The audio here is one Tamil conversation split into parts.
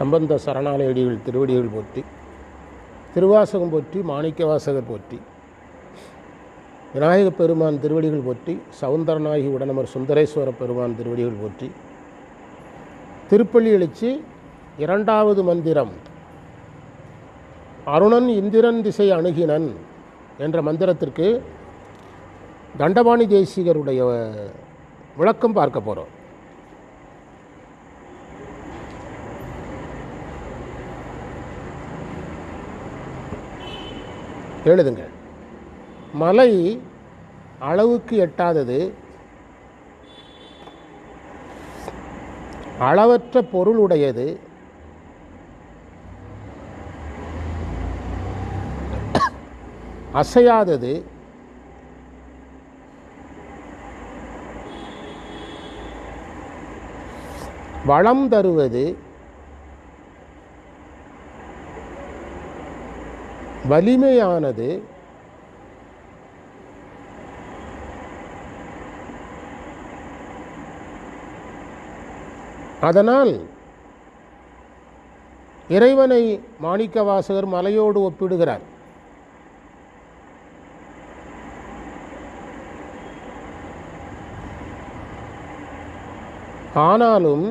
சம்பந்த சரணாலயடிகள் திருவடிகள் போற்றி, திருவாசகம் போற்றி, மாணிக்கவாசகர் போற்றி, விநாயகப் பெருமான் திருவடிகள் போற்றி, சவுந்தரநாயகி உடனமர் சுந்தரேஸ்வர பெருமான் திருவடிகள் போற்றி. திருப்பள்ளி எழுச்சி இரண்டாவது மந்திரம் அருணன் இந்திரன் திசை அணுகினன் என்ற மந்திரத்திற்கு தண்டபாணி தேசிகருடைய விளக்கம் பார்க்க போகிறோம். எழுதுங்க. மலை அளவுக்கு எட்டாதது, அளவற்ற பொருளுடையது, அசையாதது, வளம் தருவது, வலிமையானது, அதனால் இறைவனை மாணிக்கவாசகர் மலையோடு ஒப்பிடுகிறார். ஆனாலும்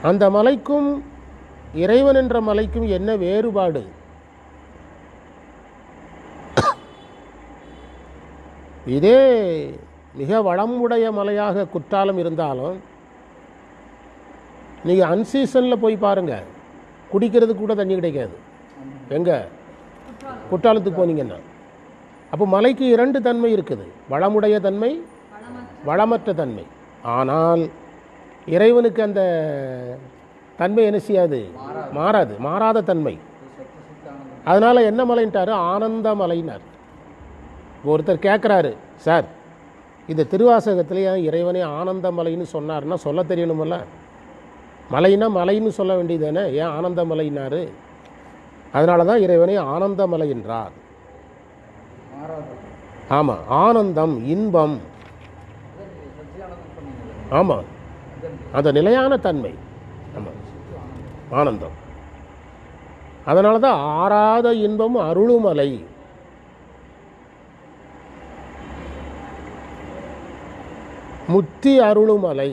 அந்த மலைக்கும் இறைவன் என்ற மலைக்கும் என்ன வேறுபாடு? இதே மிக வளமுடைய மலையாக குற்றாலம் இருந்தாலும் நீங்கள் அன்சீசனில் போய் பாருங்கள், குடிக்கிறதுக்கு கூட தண்ணி கிடைக்காது. எங்கே? குற்றாலத்துக்கு போனீங்கன்னா. அப்போ மலைக்கு இரண்டு தன்மை இருக்குது, வளமுடைய தன்மை, வளமற்ற தன்மை. ஆனால் இறைவனுக்கு அந்த தன்மை என்ன செய்யாது? மாறாது, மாறாத தன்மை. அதனால் என்ன மலைன்ட்டார்? ஆனந்த மலைன்னார். ஒருத்தர் கேட்குறாரு, சார் இந்த திருவாசகத்திலே இறைவனே ஆனந்த மலைன்னு சொன்னார்னா சொல்ல தெரியணுமல்ல? மலைன்னா மலைன்னு சொல்ல வேண்டியது தானே, ஏன் ஆனந்த மலைன்னாரு? அதனால தான் இறைவனே ஆனந்த மலை என்றார். ஆமாம், ஆனந்தம், இன்பம். ஆமாம், அந்த நிலையான தன்மை. ஆமாம், ஆனந்தம். அதனால தான் ஆறாத இன்பம் அருளுமலை. முத்தி அருளுமலை.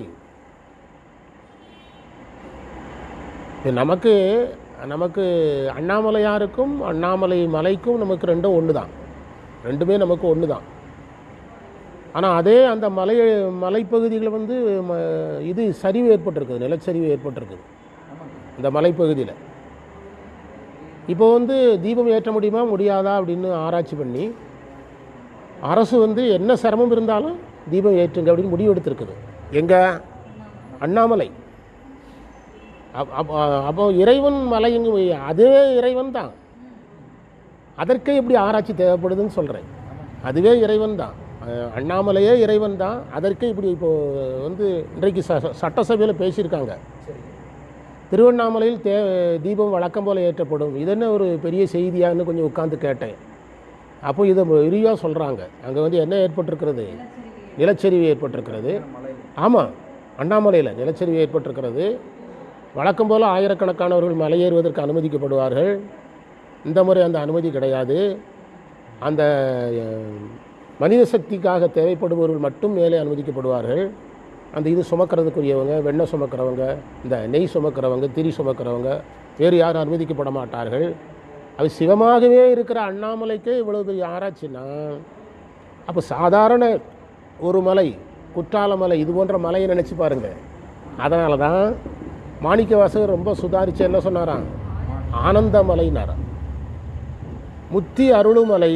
நமக்கு நமக்கு அண்ணாமலையாருக்கும் அண்ணாமலை மலைக்கும் நமக்கு ரெண்டும் ஒன்று தான், ரெண்டுமே நமக்கு ஒன்று தான். ஆனால் அதே அந்த மலைப்பகுதிகளில் வந்து இது சரிவு ஏற்பட்டிருக்குது, நிலச்சரிவு ஏற்பட்டிருக்குது இந்த மலைப்பகுதியில். இப்போ வந்து தீபம் ஏற்ற முடியுமா முடியாதா அப்படின்னு ஆராய்ச்சி பண்ணி அரசு வந்து என்ன சிரமம் இருந்தாலும் தீபம் ஏற்றுங்க அப்படின்னு முடிவு எடுத்திருக்குது. எங்கே? அண்ணாமலை. அப்போ இறைவன் மலைங்க, அதே இறைவன் தான். அதற்கே இப்படி ஆராய்ச்சி தேவைப்படுதுன்னு சொல்கிறேன். அதுவே இறைவன் தான், அண்ணாமலையே இறைவன் தான். அதற்கு இப்படி இப்போது வந்து இன்றைக்கு சட்டசபையில் பேசியிருக்காங்க, திருவண்ணாமலையில் தீபம் வழக்கம் போல் ஏற்றப்படும். இது என்ன ஒரு பெரிய செய்தியான்னு கொஞ்சம் உட்காந்து கேட்டேன். அப்போ இதை விரிவாக சொல்கிறாங்க. அங்கே வந்து என்ன ஏற்பட்டிருக்கிறது? நிலச்சரிவு ஏற்பட்டிருக்கிறது. ஆமாம், அண்ணாமலையில் நிலச்சரிவு ஏற்பட்டிருக்கிறது. வழக்கம் போல் ஆயிரக்கணக்கானவர்கள் மலையேறுவதற்கு அனுமதிக்கப்படுவார்கள். இந்த முறை அந்த அனுமதி கிடையாது. அந்த மனித சக்திக்காக தேவைப்படுபவர்கள் மட்டும் மேலே அனுமதிக்கப்படுவார்கள். அந்த இது சுமக்கிறதுக்குரியவங்க, வெண்ணெய் சுமக்கிறவங்க, இந்த நெய் சுமக்கிறவங்க, திரி சுமக்கிறவங்க, வேறு யாரும் அனுமதிக்கப்பட மாட்டார்கள். அது சிவமாகவே இருக்கிற அண்ணாமலைக்கே இவ்வளோ பெரிய ஆராய்ச்சின்னா, அப்போ சாதாரண ஒரு மலை, குற்றால மலை, இது போன்ற மலையை நினச்சி பாருங்கள். அதனால தான் மாணிக்கவாசகர் ரொம்ப சுதாரித்து என்ன சொன்னாராம்? ஆனந்த மலைனாராம், முத்தி அருளுமலை.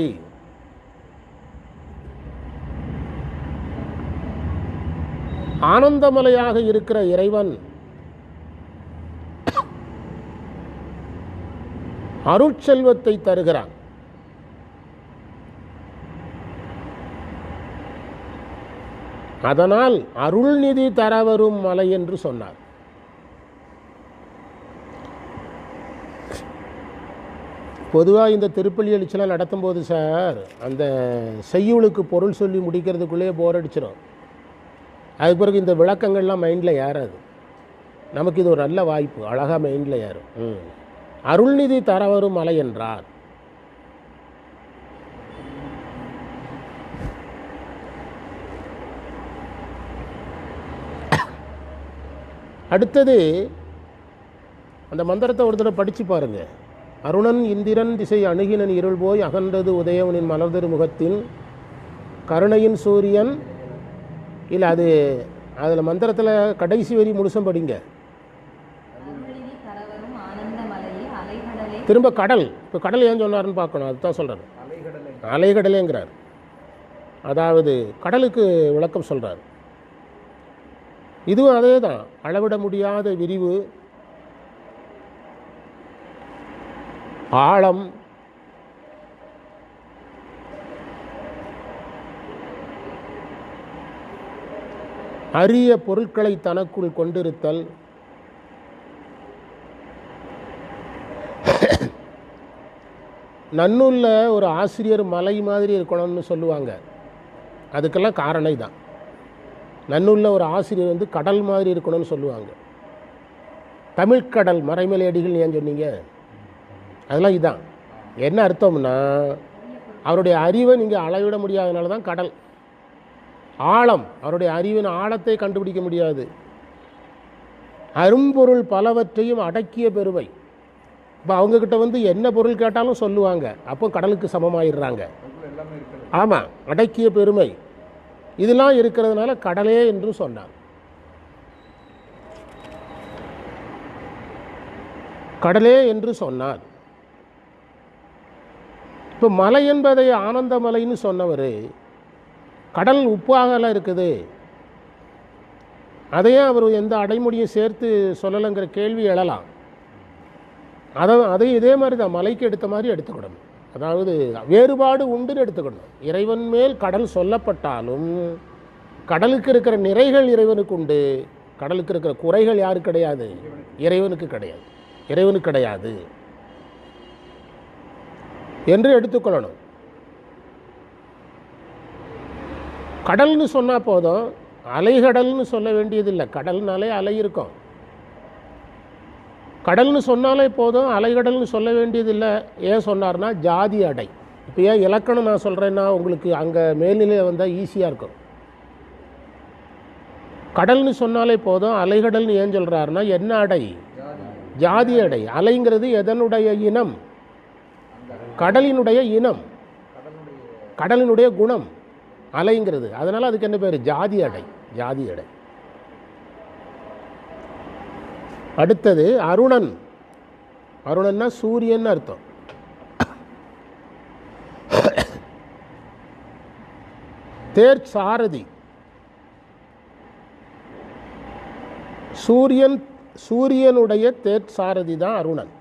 ஆனந்தமலையாக இருக்கிற இறைவன் அருட்செல்வத்தை தருகிறான். அதனால் அருள்நிதி தர வரும் மலை என்று சொன்னார். பொதுவாக இந்த திருப்பள்ளி எழுச்சிலாம் நடத்தும்போது சார், அந்த செய்யுளுக்கு பொருள் சொல்லி முடிக்கிறதுக்குள்ளேயே போர் அடிச்சிடும். அதுக்கு பிறகு இந்த விளக்கங்கள்லாம் மைண்டில் ஏறாது. நமக்கு இது ஒரு நல்ல வாய்ப்பு, அழகாக மெயினில் ஏறும். அருள்நிதி தர வரும் மலை என்றார். அடுத்தது அந்த மந்திரத்தை ஒரு தடவை படித்து பாருங்க. அருணன் இந்திரன் திசை அணுகினன் இருள் போய் அகன்றது உதயவனின் மலர்தரு முகத்தின் கருணையின் சூரியன். இல்லை அது அதில் மந்திரத்தில் கடைசி வரி முழுசும் படிங்க. திரும்ப கடல். இப்போ கடல் ஏன் சொன்னார்னு பார்க்கணும், அதுதான் சொல்கிறார். அலைகடலேங்கிறார். அதாவது கடலுக்கு விளக்கம் சொல்கிறார். இதுவும் அதே தான், அளவிட முடியாத விரிவு, ஆழம், அரிய பொருட்களை தனக்குள் கொண்டிருத்தல், நன்னுள்ள ஒரு ஆசிரியர் மலை மாதிரி இருக்கணும்னு சொல்லுவாங்க. அதுக்கெல்லாம் காரணம் தான். நன்னுள்ள ஒரு ஆசிரியர் வந்து கடல் மாதிரி இருக்கணும்னு சொல்லுவாங்க. தமிழ்கடல் மறைமலை அடிகள் ஏன் சொன்னீங்க? அதெல்லாம் இதுதான். என்ன அர்த்தம்னா, அவருடைய அறிவை நீங்கள் அளவிட முடியாதனால தான் கடல். ஆழம், அவருடைய அறிவின் ஆழத்தை கண்டுபிடிக்க முடியாது. அரும்பொருள் பலவற்றையும் அடக்கிய பெருமை. இப்போ அவங்கக்கிட்ட வந்து என்ன பொருள் கேட்டாலும் சொல்லுவாங்க, அப்போ கடலுக்கு சமமாயிடுறாங்க. ஆமாம், அடக்கிய பெருமை இதெல்லாம் இருக்கிறதுனால கடலே என்று சொன்னார். கடலே என்று சொன்னார். இப்போ மலை என்பதை ஆனந்த மலைன்னு சொன்னவர், கடல் உப்பாகலாம் இருக்குது, அதையே அவர் எந்த அடைமொழியும் சேர்த்து சொல்லலைங்கிற கேள்வி எழலாம். அதை இதே மாதிரி தான் மலைக்கு எடுத்த மாதிரி எடுத்துக்கிடணும். அதாவது வேறுபாடு உண்டுன்னு எடுத்துக்கணும். இறைவன் மேல் கடல் சொல்லப்பட்டாலும் கடலுக்கு இருக்கிற நிறைகள் இறைவனுக்கு உண்டு, கடலுக்கு இருக்கிற குறைகள் யாருக்கு கிடையாது? இறைவனுக்கு கிடையாது. இறைவனுக்கு கிடையாது என்று எடுத்துக்கொள்ளணும். கடல்னு சொன்னால் போதும், அலைகடல்னு சொல்ல வேண்டியதில்லை. கடல்னாலே அலை இருக்கும். கடல்னு சொன்னாலே போதும், அலைகடல்னு சொல்ல வேண்டியதில்லை. ஏன் சொன்னார்னா ஜாதி அடை. இப்போ ஏன் இலக்கணம் நான் சொல்கிறேன்னா உங்களுக்கு அங்கே மேல்நிலையில் வந்தால் ஈஸியாக இருக்கும். கடல்னு சொன்னாலே போதும், அலைகடல்னு ஏன் சொல்கிறாருன்னா என்ன அடை? ஜாதி அடை. அலைங்கிறது எதனுடைய இனம்? கடலினுடைய இனம், கடலினுடைய குணம் அலைங்கிறது. அதனால் அதுக்கு என்ன பேர்? ஜாதி அடை. ஜாதி அடை. அடுத்தது அருணன். அருணன்னா சூரியன் அர்த்தம். தேர் சாரதி. சூரியனுடைய தேர் சாரதி தான் அருணன்.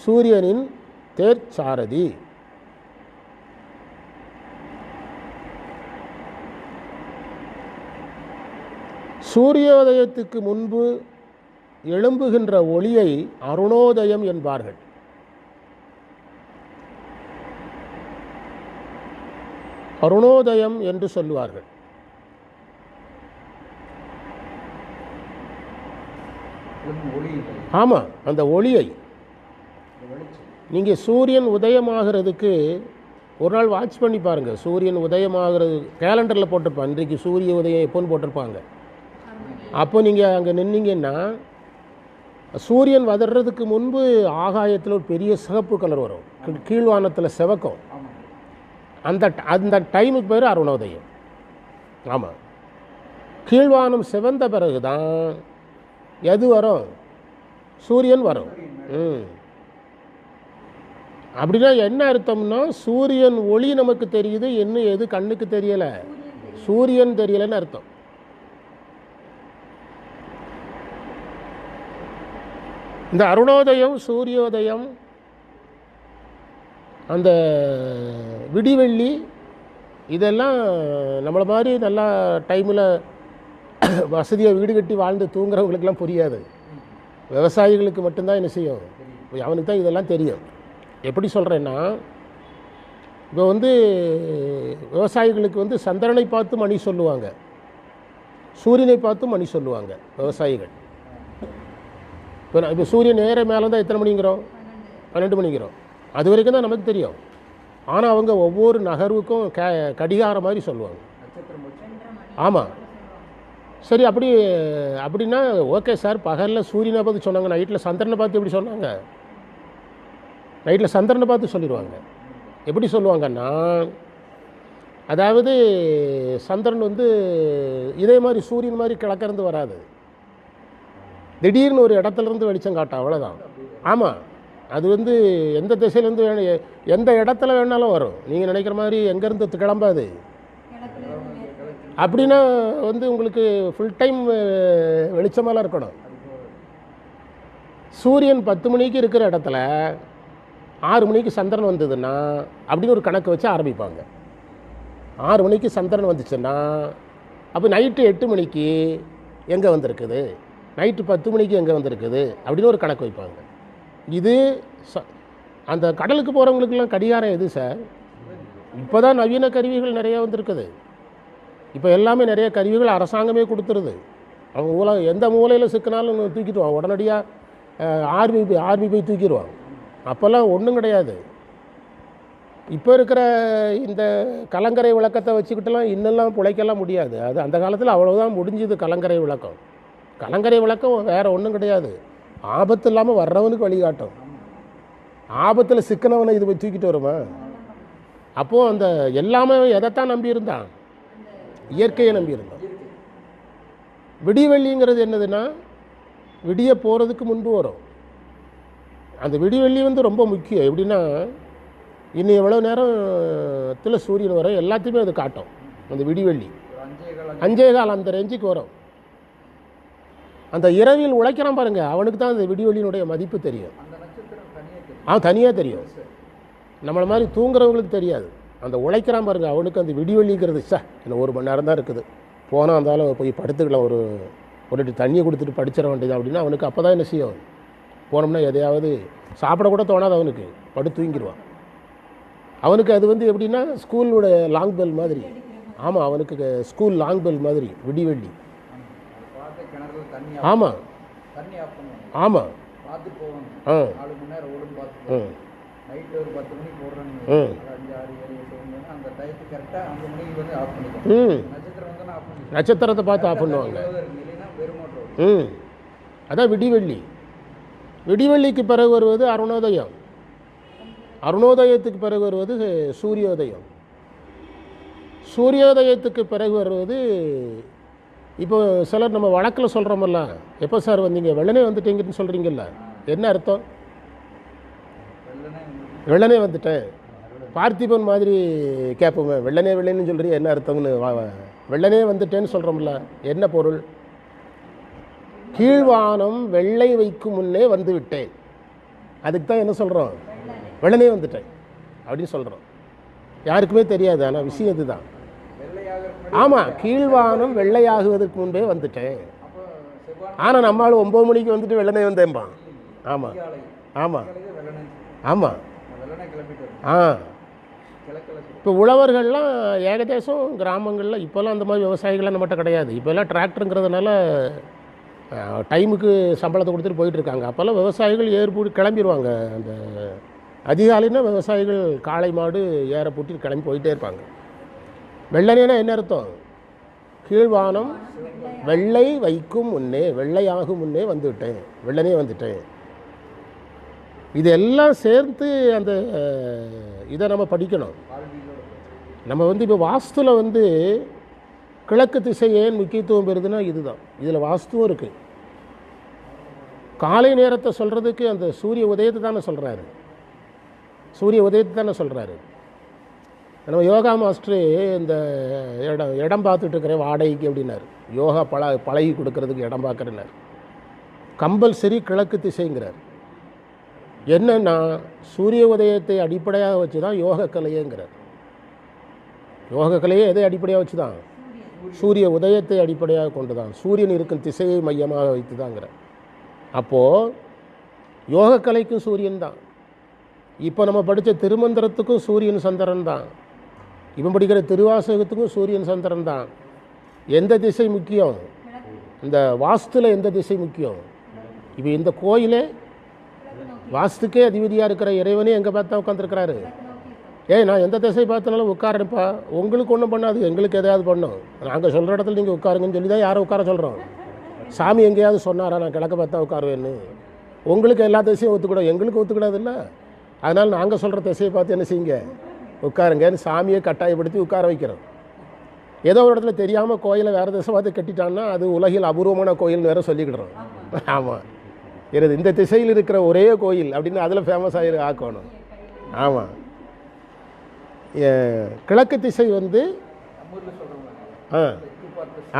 சூரியனின் தேர் சாரதி. சூரியோதயத்துக்கு முன்பு எழும்புகின்ற ஒளியை அருணோதயம் என்பார்கள். அருணோதயம் என்று சொல்லுவார்கள். ஆமாம், அந்த ஒளியை நீங்கள் சூரியன் உதயமாகிறதுக்கு ஒரு நாள் வாட்ச் பண்ணி பாருங்கள். சூரியன் உதயமாகிறது கேலண்டரில் போட்டிருப்பாங்க, இன்றைக்கு சூரிய உதயம் எப்போன்னு போட்டிருப்பாங்க. அப்போ நீங்கள் அங்கே நின்னீங்கன்னா சூரியன் வதறதுக்கு முன்பு ஆகாயத்தில் ஒரு பெரிய சிவப்பு கலர் வரும், கீழ்வானத்தில் சிவக்கும். அந்த டைமுக்கு பேர் அருணோதயம். ஆமாம், கீழ்வானம் சிவந்த பிறகு தான் எது வரும்? சூரியன் வரும். அப்படின்னா என்ன அர்த்தம்னா, சூரியன் ஒளி நமக்கு தெரியுது, இன்னும் எது கண்ணுக்கு தெரியலை? சூரியன் தெரியலைன்னு அர்த்தம். இந்த அருணோதயம், சூரியோதயம், அந்த விடிவெள்ளி, இதெல்லாம் நம்மளை மாதிரி நல்லா டைமில் வசதியாக வீடு கட்டி வாழ்ந்து தூங்குறவங்களுக்கெல்லாம் புரியாது. விவசாயிகளுக்கு மட்டும்தான் என்ன செய்யும், அவனுக்கு தான் இதெல்லாம் தெரியும். எப்படி சொல்கிறேன்னா, இப்போ வந்து விவசாயிகளுக்கு வந்து சந்திரனை பார்த்து மணி சொல்லுவாங்க. சூரியனை பார்த்து மணி சொல்லுவாங்க விவசாயிகள். இப்போ சூரியன் நேர மேலே தான் எத்தனை மணிங்கிறோம்? 12 மணிங்கிறோம். அது வரைக்கும் தான் நமக்கு தெரியும். ஆனால் அவங்க ஒவ்வொரு நகர்வுக்கும் கடிகாரம் மாதிரி சொல்லுவாங்க. ஆமாம். சரி, அப்படின்னா ஓகே சார், பகலில் சூரியனை பார்த்து சொன்னாங்க, நைட்டில் சந்திரனை பார்த்து எப்படி சொன்னாங்க? நைட்டில் சந்திரனை பார்த்து சொல்லிடுவாங்க. எப்படி சொல்லுவாங்கன்னா, அதாவது சந்திரன் வந்து இதே மாதிரி சூரியன் மாதிரி கிழக்கிருந்து வராது, திடீர்னு ஒரு இடத்துலேருந்து வெளிச்சம் காட்டும், அவ்வளோதான். ஆமாம், அது வந்து எந்த திசையிலேருந்து எந்த இடத்துல வேணாலும் வரும். நீங்கள் நினைக்கிற மாதிரி எங்கேருந்து கிளம்பாது. அப்படின்னா வந்து உங்களுக்கு ஃபுல் டைம் வெளிச்சமெல்லாம் இருக்கணும். சூரியன் 10 மணிக்கு இருக்கிற இடத்துல 6 மணிக்கு சந்திரன் வந்ததுன்னா அப்படின்னு ஒரு கணக்கு வச்சு ஆரம்பிப்பாங்க. 6 மணிக்கு சந்திரன் வந்துச்சுன்னா அப்போ நைட்டு 8 மணிக்கு எங்கே வந்திருக்குது, நைட்டு 10 மணிக்கு எங்கே வந்திருக்குது அப்படின்னு ஒரு கணக்கு வைப்பாங்க. இது அந்த கடலுக்கு போகிறவங்களுக்கெல்லாம் கடிகாரம் எது சார்? இப்போ தான் நவீன கருவிகள் நிறையா வந்திருக்குது. இப்போ எல்லாமே நிறைய கருவிகள் அரசாங்கமே கொடுத்துருது. அவங்க எந்த மூலையில் சிக்கினாலும் தூக்கிடுவாங்க, உடனடியாக ஆர்மி போய் தூக்கிடுவாங்க. அப்போல்லாம் ஒன்றும் கிடையாது. இப்போ இருக்கிற இந்த கலங்கரை விளக்கத்தை வச்சுக்கிட்டுலாம் இன்னெல்லாம் பிழைக்கலாம் முடியாது. அது அந்த காலத்தில் அவ்வளோதான் முடிஞ்சுது கலங்கரை விளக்கம். கலங்கரை விளக்கம் வேறு ஒன்றும் கிடையாது, ஆபத்து இல்லாமல் வர்றவனுக்கு வழிகாட்டும். ஆபத்தில் சிக்கனவனை இது போய் தூக்கிட்டு வருமா? அப்போது அந்த எல்லாமே எதைத்தான் நம்பியிருந்தான்? இயற்கையை நம்பியிருந்தான். விடிவெள்ளிங்கிறது என்னதுன்னா, விடிய போகிறதுக்கு முன்பு வரும். அந்த விடிவெள்ளி வந்து ரொம்ப முக்கியம். எப்படின்னா, இன்னும் எவ்வளோ நேரத்தில் சூரியன் வரும் எல்லாத்தையுமே அது காட்டும். அந்த விடிவெள்ளி 5:15 அந்த ரேஞ்சுக்கு வரும். அந்த இரவில் உழைக்கிறான் பாருங்க, அவனுக்கு தான் அந்த விடிவெள்ளியினுடைய மதிப்பு தெரியும். தனியாக தெரியும். நம்மளை மாதிரி தூங்குறவங்களுக்கு தெரியாது. அந்த உழைக்கிறான் பாருங்க, அவனுக்கு அந்த விடிவெள்ளிங்கிறது இன்னும் 1 மணி நேரம் தான் இருக்குது, போனால் இருந்தாலும் போய் படுத்துக்கலாம், ஒரு தண்ணியை கொடுத்துட்டு படிச்சிட வேண்டியது அப்படின்னா அவனுக்கு அப்போ தான் என்ன செய்யும்? போனோம்னா எதையாவது சாப்பிடக்கூட தோணாது, அவனுக்கு படுத்து தூங்கிடுவான். அவனுக்கு அது வந்து எப்படின்னா ஸ்கூலோட லாங் பெல் மாதிரி. ஆமாம், அவனுக்கு ஸ்கூல் லாங் பெல் மாதிரி விடிவெள்ளி. ஆமாம் ஆமாம் நட்சத்திரத்தை பார்த்து ஆஃப் பண்ணுவாங்க. அதான் விடிவெள்ளி. விடிவெள்ளிக்கு பிறகு வருவது அருணோதயம். அருணோதயத்துக்கு பிறகு வருவது சூரியோதயம். சூரியோதயத்துக்கு பிறகு வருவது இப்போ சிலர் நம்ம வழக்கில் சொல்கிறோமல்ல, எப்போ சார் வந்தீங்க? வெள்ளனே வந்துட்டீங்கன்னு சொல்கிறீங்கல்ல, என்ன அர்த்தம்? வெள்ளனே வந்துட்டேன். பார்த்திபன் மாதிரி கேட்போமே, வெள்ளனேன்னு சொல்கிறீங்க, என்ன அர்த்தம்னு. வெள்ளனே வந்துட்டேன்னு சொல்கிறோம்ல, என்ன பொருள்? கீழ்வானம் வெள்ளை வைக்கும் முன்னே வந்து விட்டேன், அதுக்கு தான் என்ன சொல்கிறோம்? வெள்ளனே வந்துட்டேன் அப்படின்னு சொல்கிறோம். யாருக்குமே தெரியாது, ஆனால் விஷயம் இதுதான். ஆமாம், கீழ்வானம் வெள்ளையாகுவதற்கு முன்பே வந்துட்டேன். ஆனால் நம்மளால் 9 மணிக்கு வந்துட்டு வெள்ளனே வந்தேன்பான். ஆமாம் ஆமாம் ஆமாம். இப்போ உழவர்கள்லாம் ஏகதேசம் கிராமங்களில் இப்போல்லாம் அந்த மாதிரி விவசாயிகள்லாம் நம்மகிட்ட கிடையாது. இப்போல்லாம் டிராக்டருங்கிறதுனால டைமுக்கு சம்பளத்தை கொடுத்துட்டு போயிட்டுருக்காங்க. அப்போல்லாம் விவசாயிகள் ஏற்பூடி கிளம்பிடுவாங்க. அந்த அதிகாலைன்னா விவசாயிகள் காளை மாடு ஏற பூட்டி கிளம்பி போயிட்டே இருப்பாங்க. வெள்ளனேனா என்ன அர்த்தம்? கீழ்வானம் வெள்ளை வைக்கும் முன்னே, வெள்ளையாகும் முன்னே வந்துவிட்டேன், வெள்ளனே வந்துட்டேன். இதெல்லாம் சேர்த்து அந்த இதை நம்ம படிக்கணும். நம்ம வந்து இப்போ வாஸ்துவில் வந்து கிழக்கு திசை ஏன் முக்கியத்துவம் பெறுதுன்னா இதுதான். இதில் வாஸ்துவும் இருக்குது. காலை நேரத்தை சொல்கிறதுக்கு அந்த சூரிய உதயத்தை தானே சொல்கிறாரு. சூரிய உதயத்தை தானே சொல்கிறாரு. நம்ம யோகா மாஸ்டரு இந்த இடம் பார்த்துட்டு இருக்கிற வாடகைக்கு அப்படின்னாரு. யோகா பழகி கொடுக்கறதுக்கு இடம் பார்க்குறேன்னார். கம்பல்சரி கிழக்கு திசைங்கிறார். என்னன்னா சூரிய உதயத்தை அடிப்படையாக வச்சு தான் யோகக்கலையேங்கிறார். யோகக்கலையே எதை அடிப்படையாக வச்சு தான்? சூரிய உதயத்தை அடிப்படையாக கொண்டு தான், சூரியன் இருக்கும் திசையை மையமாக வைத்து தாங்கிறார். அப்போது யோகக்கலைக்கும் சூரியன் தான். இப்போ நம்ம படித்த திருமந்திரத்துக்கும் சூரியன் சந்திரன் தான். இவன் படிக்கிற திருவாசகத்துக்கும் சூரியன் சந்திரன் தான். எந்த திசை முக்கியம்? இந்த வாஸ்துல எந்த திசை முக்கியம்? இப்போ இந்த கோயிலே வாஸ்துக்கே அதிபதியாக இருக்கிற இறைவனே எங்கே பார்த்தா உட்காந்துருக்கிறாரு? நான் எந்த திசை பார்த்தனாலும் உட்காரப்பா, உங்களுக்கு ஒன்றும் பண்ணாது, எங்களுக்கு எதையாவது பண்ணும். நாங்கள் சொல்கிற இடத்துல நீங்கள் உட்காருங்கன்னு சொல்லி தான் யாரை உட்கார சொல்கிறோம்? சாமி எங்கேயாவது சொன்னாரா நான் கிழக்க பார்த்தா உட்காருவேன்னு? உங்களுக்கு எல்லா திசையும் ஒத்துக்கூடாது, எங்களுக்கு ஒத்துக்கூடாது இல்லை. அதனால் நாங்கள் சொல்கிற திசையை பார்த்து என்ன செய்யுங்க, உட்காருங்கன்னு சாமியை கட்டாயப்படுத்தி உட்கார வைக்கிறோம். ஏதோ ஒரு இடத்துல தெரியாமல் கோயிலை வேறு திசை பார்த்து கட்டிட்டான்னா அது உலகில் அபூர்வமான கோயில்னு வேறு சொல்லிக்கிடுறோம். ஆமாம், இந்த திசையில் இருக்கிற ஒரே கோயில் அப்படின்னு அதில் ஃபேமஸ் ஆக்கணும். ஆமாம், கிழக்கு திசை வந்து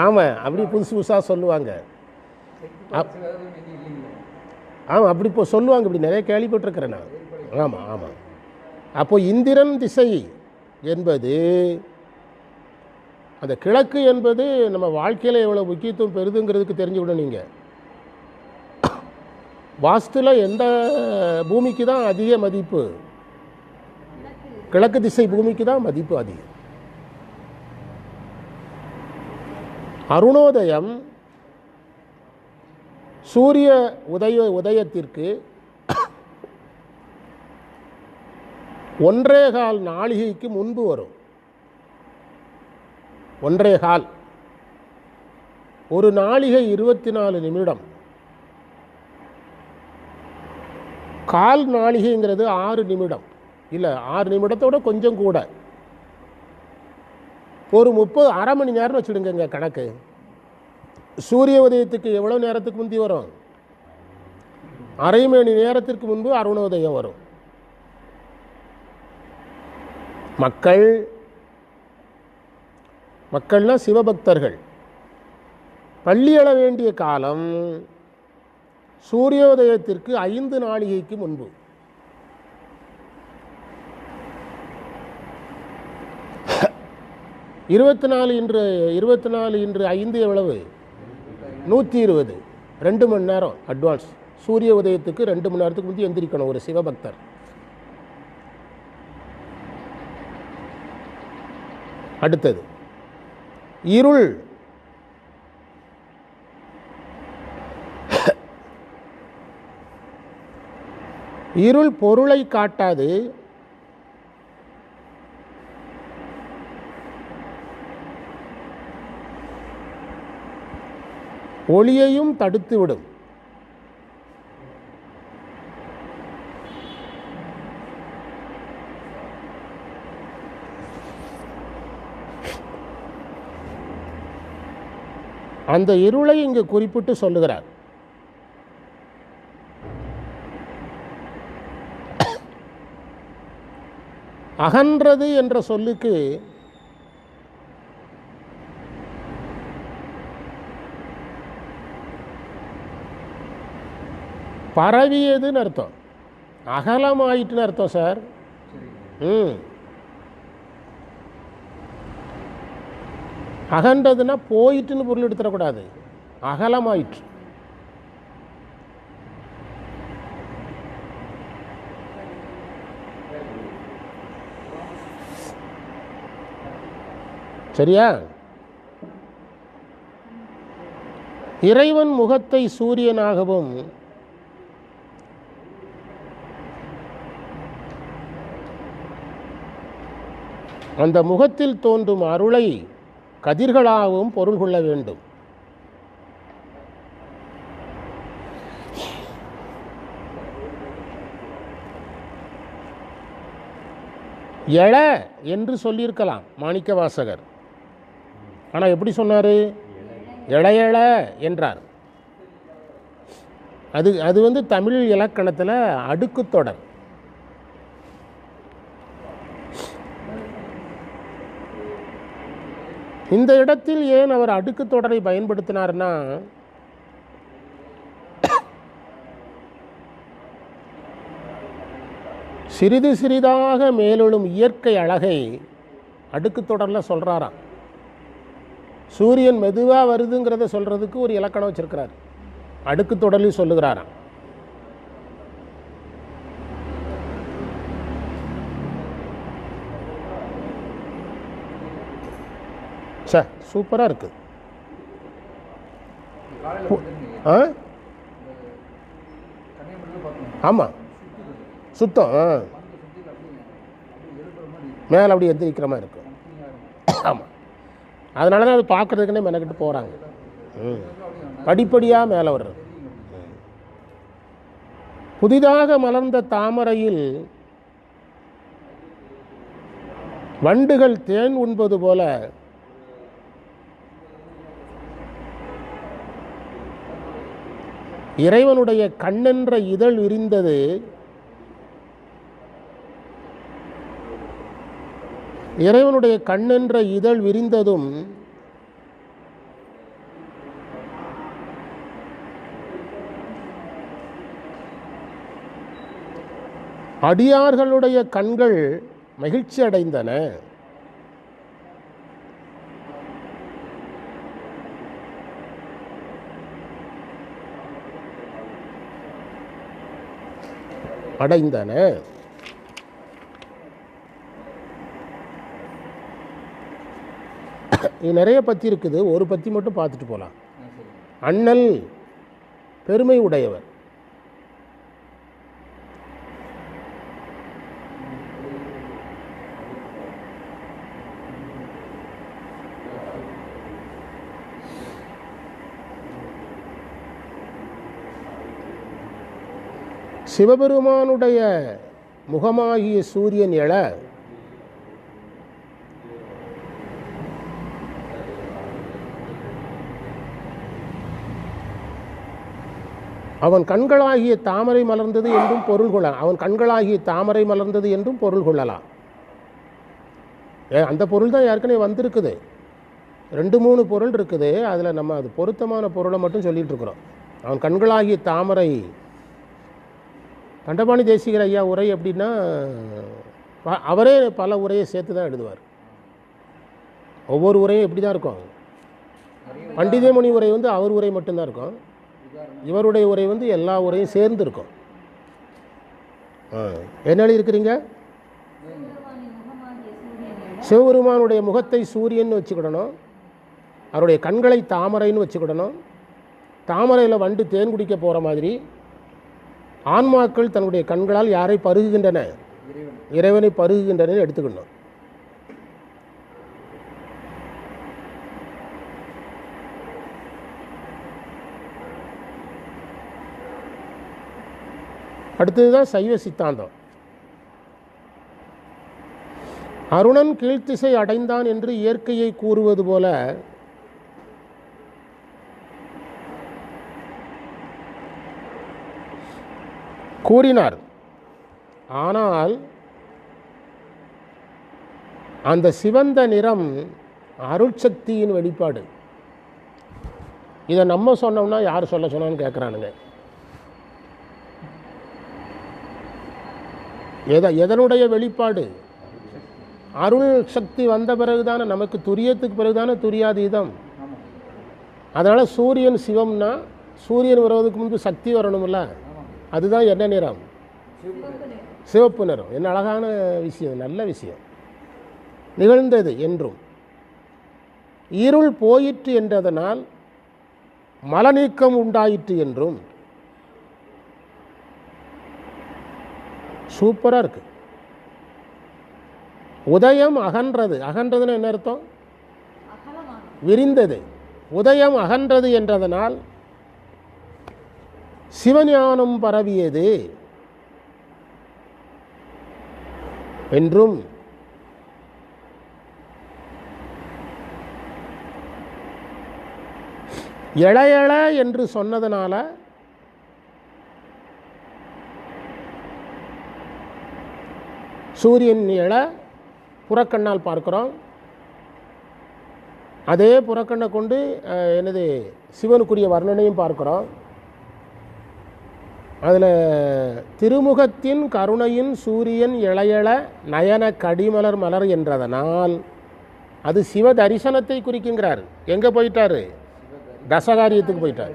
ஆமாம் அப்படி புதுசு புதுசாக சொல்லுவாங்க. ஆமாம் அப்படி இப்போ சொல்லுவாங்க, இப்படி நிறைய கேள்விப்பட்டிருக்கிறேன் நான். ஆமாம் ஆமாம். அப்போ இந்திரன் திசை என்பது, அந்த கிழக்கு என்பது நம்ம வாழ்க்கையில் எவ்வளோ முக்கியத்துவம் பெறுதுங்கிறதுக்கு தெரிஞ்சுவிடும். நீங்கள் வாஸ்துல எந்த பூமிக்கு தான் அதிக மதிப்பு? கிழக்கு திசை பூமிக்கு தான் மதிப்பு அதிகம். அருணோதயம் சூரிய உதயத்திற்கு 1.25 நாழிகைக்கு முன்பு வரும். 1.25, ஒரு நாழிகை 24 நிமிடம். கால் நாழிகைங்கிறது 6 நிமிடம், இல்லை 6 நிமிடத்தோட கொஞ்சம் கூட. ஒரு 30 அரை மணி நேரம் வச்சுடுங்க கணக்கு. சூரிய உதயத்துக்கு எவ்வளோ நேரத்துக்கு முந்தி வரும்? அரை மணி நேரத்திற்கு முன்பு அருணோதயம் வரும். மக்கள்னா சிவபக்தர்கள் பள்ளி எழ வேண்டிய காலம் சூரியோதயத்திற்கு 5 நாழிகைக்கு முன்பு. இருபத்தி நாலு இன்று 5 எவ்வளவு? 120. 2 மணி நேரம் அட்வான்ஸ். சூரிய உதயத்துக்கு 2 மணி நேரத்துக்கு முந்தி எந்திரிக்கணும் ஒரு சிவபக்தர். அடுத்தது இருள். இருள் பொருளை காட்டாது, ஒளியையும் தடுத்துவிடும். அந்த இருளை இங்கு குறிப்பிட்டு சொல்லுகிறார். அகன்றது என்ற சொல்லுக்கு பரவியதுன்னு அர்த்தம், அகலமாயிட்டுன்னு அர்த்தம் சார். அகன்றதுன்னா போயிட்டுன்னு பொருள் எடுத்துடக்கூடாது, அகலமாயிற்று. சரியா? இறைவன் முகத்தை சூரியனாகவும் அந்த முகத்தில் தோன்றும் அருளை கதிர்களாகவும் பொருள் கொள்ள வேண்டும். எழ என்று சொல்லியிருக்கலாம் மாணிக்கவாசகர். ஆனால் எப்படி சொன்னார்? எழையழ என்றார். அது வந்து தமிழ் இலக்கணத்தில் அடுக்கு தொடர். இந்த இடத்தில் ஏன் அவர் அடுக்கு தொடரை பயன்படுத்தினார்னா, சிறிது சிறிதாக மேலெழும் இயற்கை அழகை அடுக்கு தொடரில் சொல்கிறாராம். சூரியன் மெதுவாக வருதுங்கிறத சொல்கிறதுக்கு ஒரு இலக்கணம் வச்சிருக்கிறார், அடுக்கு தொடரில் சொல்லுகிறாராம். சார் சூப்பராக இருக்குது. ஆ ஆமாம் சுத்தம். மேலே அப்படி எந்திரிக்கிற மாதிரி இருக்கும். ஆமாம், அதனால தான் அது பார்க்குறதுக்குன்னே மெனக்கிட்டு போகிறாங்க. படிப்படியாக மேலே வர்றது. புதிதாக மலர்ந்த தாமரையில் வண்டுகள் தேன் உண்பது போல இறைவனுடைய கண்ணென்ற இதழ் விரிந்தது. இறைவனுடைய கண்ணென்ற இதழ் விரிந்ததும் அடியார்களுடைய கண்கள் மகிழ்ச்சி அடைந்தன. அடைந்தன. இது நிறைய பத்தி இருக்குது, ஒரு பத்தி மட்டும் பார்த்துட்டு போகலாம். அண்ணல் பெருமை உடையவர். சிவபெருமானுடைய முகமாகிய சூரியன் எழ அவன் கண்களாகிய தாமரை மலர்ந்தது என்றும் பொருள் கொள்ளலாம். அவன் கண்களாகிய தாமரை மலர்ந்தது என்றும் பொருள் கொள்ளலாம். அந்த பொருள் தான் ஏற்கனவே வந்திருக்குது. 2-3 பொருள் இருக்குது. அதில் நம்ம அது பொருத்தமான பொருளை மட்டும் சொல்லிகிட்டு இருக்கிறோம். அவன் கண்களாகிய தாமரை. தண்டபாணி தேசிகர் ஐயா உரை எப்படின்னா, அவரே பல உரையை சேர்த்து தான் எழுதுவார். ஒவ்வொரு உரையும் எப்படி தான் இருக்கும். பண்டிதமணி உரை வந்து அவர் உரை மட்டும்தான் இருக்கும். இவருடைய உரை வந்து எல்லா உரையும் சேர்ந்து இருக்கும். என்ன எழுதியிருக்கிறீங்க? சிவபெருமானுடைய முகத்தை சூரியன் வச்சுக்கிடணும், அவருடைய கண்களை தாமரைன்னு வச்சுக்கிடணும். தாமரையில் வண்டு தேன் குடிக்க போகிற மாதிரி ஆன்மாக்கள் தன்னுடைய கண்களால் யாரை பருகுகின்றன? இறைவனை பருகுகின்றன எடுத்துக்கணும். அடுத்ததுதான் சைவ சித்தாந்தம். அருணன் கீழ்த்திசை அடைந்தான் என்று இயற்கையை கூறுவது போல கூறினார். ஆனால் அந்த சிவந்த நிறம் அருட்சக்தியின் வெளிப்பாடு. இதை நம்ம சொன்னோம்னா யார் சொல்ல சொன்னான்னு கேட்குறானுங்க. எதனுடைய வெளிப்பாடு? அருள் சக்தி வந்த பிறகுதானே நமக்கு, துரியத்துக்கு பிறகுதானே துரியாதீதம். அதனால் சூரியன் சிவம்னா சூரியன் வருவதற்கு முன்பு சக்தி வரணும்ல. அதுதான் என்ன நிறம்? சிவப்பு நிறம். என்ன அழகான விஷயம், நல்ல விஷயம். நிகழ்ந்தது என்றும் இருள் போயிற்று என்றதனால் மலநீக்கம் உண்டாயிற்று என்றும். சூப்பராக இருக்கு. உதயம் அகன்றது. அகன்றதுன்னு என்ன அர்த்தம்? விரிந்தது. உதயம் அகன்றது என்றதனால் சிவஞானம் பரவியது என்றும் எழையள என்று சொன்னதனால சூரியன் எழ புறக்கண்ணால் பார்க்கிறோம். அதே புறக்கண்ணை கொண்டு என்னது சிவனுக்குரிய வர்ணனையும் பார்க்கிறோம். அதில் திருமுகத்தின் கருணையின் சூரியன் இளையள நயன கடிமலர் மலர் என்றதனால் அது சிவ தரிசனத்தை குறிக்குங்கிறார். எங்கே போயிட்டார்? தசகாரியத்துக்கு போயிட்டார்.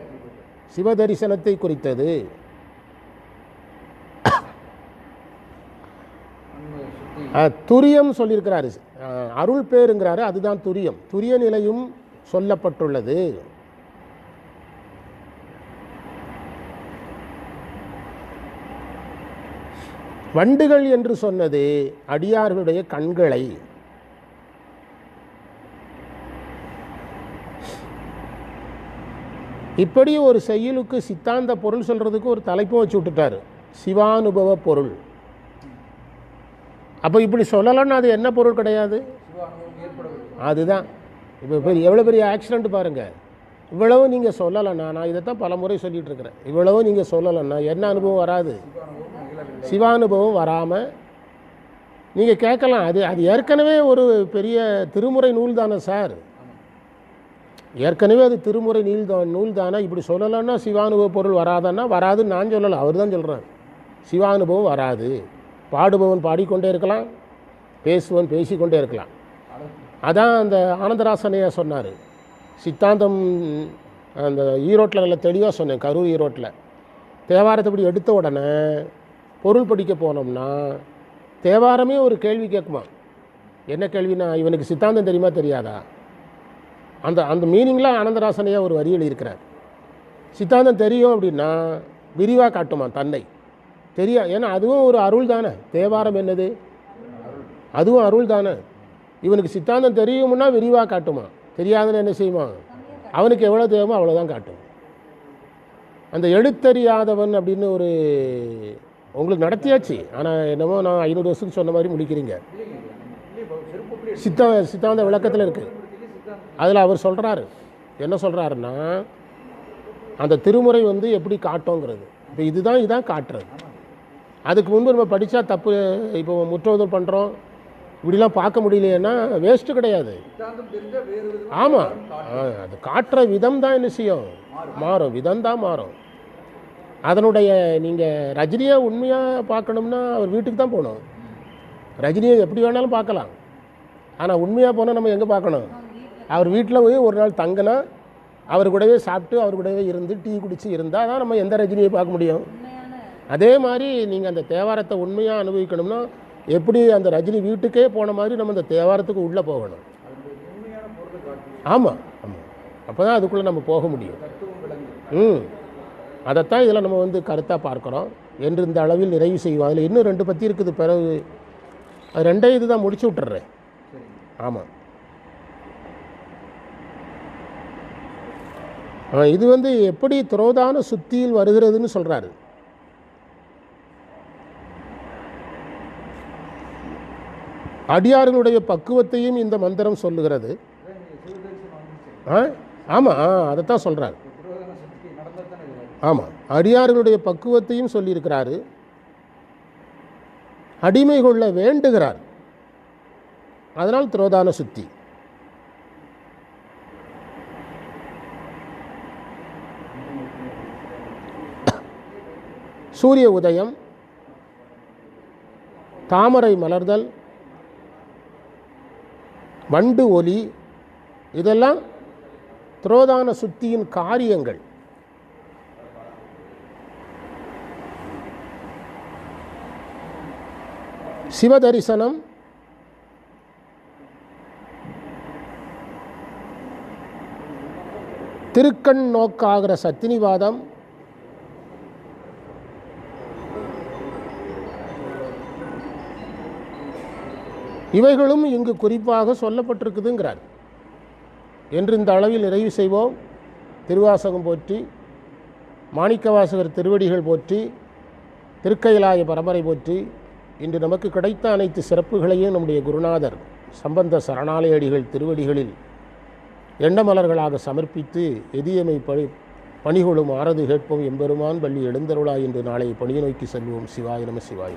சிவ தரிசனத்தை குறித்தது. துரியம் சொல்லியிருக்கிறாரு. அருள் பேருங்கிறாரு, அதுதான் துரியம். துரிய நிலையும் சொல்லப்பட்டுள்ளது. வண்டுகள் என்று சொன்னது அடியார்களுடைய கண்களை. இப்படி ஒரு செய்யுளுக்கு சித்தாந்த பொருள் சொல்கிறதுக்கு ஒரு தலைப்பும் வச்சு விட்டுட்டார், சிவானுபவ பொருள். அப்போ இப்படி சொல்லலாம்னா அது என்ன பொருள் கிடையாது, அதுதான். இப்போ எவ்வளோ பெரிய ஆக்சிடெண்ட் பாருங்கள். இவ்வளவு நீங்கள் சொல்லலைன்னா, நான் இதைத்தான் பல முறை சொல்லிகிட்டு இருக்கிறேன், இவ்வளவு நீங்கள் சொல்லலைன்னா என்ன அனுபவம் வராது, சிவானுபவம் வராமல் நீங்கள் கேட்கலாம். அது ஏற்கனவே ஒரு பெரிய திருமுறை நூல் தானே சார், ஏற்கனவே அது திருமுறை நூல் தானே. இப்படி சொல்லலைன்னா சிவானுபவ பொருள் வராதன்னா வராதுன்னு நான் சொல்லலை, அவர் தான் சொல்கிறார். சிவானுபவம் வராது. பாடுபவன் பாடிக்கொண்டே இருக்கலாம், பேசுவன் பேசிக்கொண்டே இருக்கலாம். அதான் அந்த ஆனந்தராசனையா சொன்னார். சித்தாந்தம் அந்த ஈரோட்டில் நல்ல தெளிவாக சொன்னேன், கரூர் ஈரோட்டில். தேவாரத்தை இப்படி எடுத்த உடனே பொருள் படிக்க போனோம்னா தேவாரமே ஒரு கேள்வி கேட்குமா. என்ன கேள்வினா, இவனுக்கு சித்தாந்தம் தெரியுமா தெரியாதா? அந்த அந்த மீனிங்கில் ஆனந்தராசனையா ஒரு வரி எழுதியிருக்கிறார். சித்தாந்தம் தெரியும் அப்படின்னா விரிவாக காட்டுமா தன்னை, தெரியா. ஏன்னா அதுவும் ஒரு அருள் தானே. தேவாரம் என்னது, அதுவும் அருள் தானே. இவனுக்கு சித்தாந்தம் தெரியும்னா விரிவாக காட்டுமா, தெரியாதுன்னு என்ன செய்யுமா, அவனுக்கு எவ்வளோ தேவைமோ அவ்வளோதான் காட்டும். அந்த எழுத்தறியாதவன் அப்படின்னு ஒரு உங்களுக்கு நடத்தியாச்சு. ஆனால் என்னமோ நான் 500 வருஷத்துக்கு சொன்ன மாதிரி முடிக்கிறீங்க. சித்தாந்த விளக்கத்தில் இருக்குது. அதில் அவர் சொல்கிறாரு, என்ன சொல்கிறாருன்னா, அந்த திருமுறை எப்படி காட்டோங்கிறது. இப்போ இதான் காட்டுறது. அதுக்கு முன்பு நம்ம படித்தா தப்பு. இப்போ முற்றோதல் பண்ணுறோம், இப்படிலாம் பார்க்க முடியலையேன்னா வேஸ்ட்டு கிடையாது. ஆமாம், அது காட்டுற விதம் தான் என்ன செய்யும், மாறும், விதம் தான் மாறும். அதனுடைய நீங்கள் ரஜினியை உண்மையாக பார்க்கணும்னா அவர் வீட்டுக்கு தான் போகணும். ரஜினியை எப்படி வேணாலும் பார்க்கலாம், ஆனால் உண்மையாக போனால் நம்ம எங்கே பார்க்கணும், அவர் வீட்டில் போய் ஒரு நாள் தங்கினா அவர் கூடவே சாப்பிட்டு அவர் கூடவே இருந்து டீ குடித்து இருந்தால் தான் நம்ம எந்த ரஜினியை பார்க்க முடியும். அதே மாதிரி நீங்கள் அந்த தேவாரத்தை உண்மையாக அனுபவிக்கணும்னா எப்படி அந்த ரஜினி வீட்டுக்கே போன மாதிரி நம்ம அந்த தேவாரத்துக்கு உள்ளே போகணும். ஆமாம் ஆமாம், அப்போ தான் அதுக்குள்ளே நம்ம போக முடியும். அதைத்தான் இதில் நம்ம கருத்தாக பார்க்குறோம் என்று இந்த அளவில் நிறைவு செய்வோம். அதில் இன்னும் 2 பற்றி இருக்குது, பிறகு அது 2 இது தான் முடிச்சு விட்டுறேன். ஆமாம், இது எப்படி துரோதான சுத்தியில் வருகிறதுன்னு சொல்கிறாரு. அடியார்களுடைய பக்குவத்தையும் இந்த மந்திரம் சொல்லுகிறது. ஆமாம், அதைத்தான் சொல்கிறார். ஆமாம், அடியார்களுடைய பக்குவத்தையும் சொல்லியிருக்கிறாரு. அடிமை கொள்ள வேண்டுகிறார், அதனால் துரோதான சுத்தி. சூரிய உதயம், தாமரை மலர்தல், வண்டு ஒலி, இதெல்லாம் துரோதான சுத்தியின் காரியங்கள். சிவதரிசனம், திருக்கண் நோக்காகிற சத்தினிவாதம், இவைகளும் இங்கு குறிப்பாக சொல்லப்பட்டிருக்குதுங்கிறார் என்று இந்த அளவில் நிறைவு செய்வோம். திருவாசகம் போற்றி, மாணிக்கவாசகர் திருவடிகள் போற்றி, திருக்கைலாய பரம்பரை போற்றி. இன்று நமக்கு கிடைத்த அனைத்து சிறப்புகளையும் நம்முடைய குருநாதர் சம்பந்த சரணாலயடிகள் திருவடிகளில் எண்ணமலர்களாக சமர்ப்பித்து எதியமை பணிகொள்ளும் ஆரது கேட்போம். எம்பெருமான் பள்ளி எழுந்தருளாய் என்று நாளை பணியை நோக்கி செல்வோம். சிவாய நம சிவாய.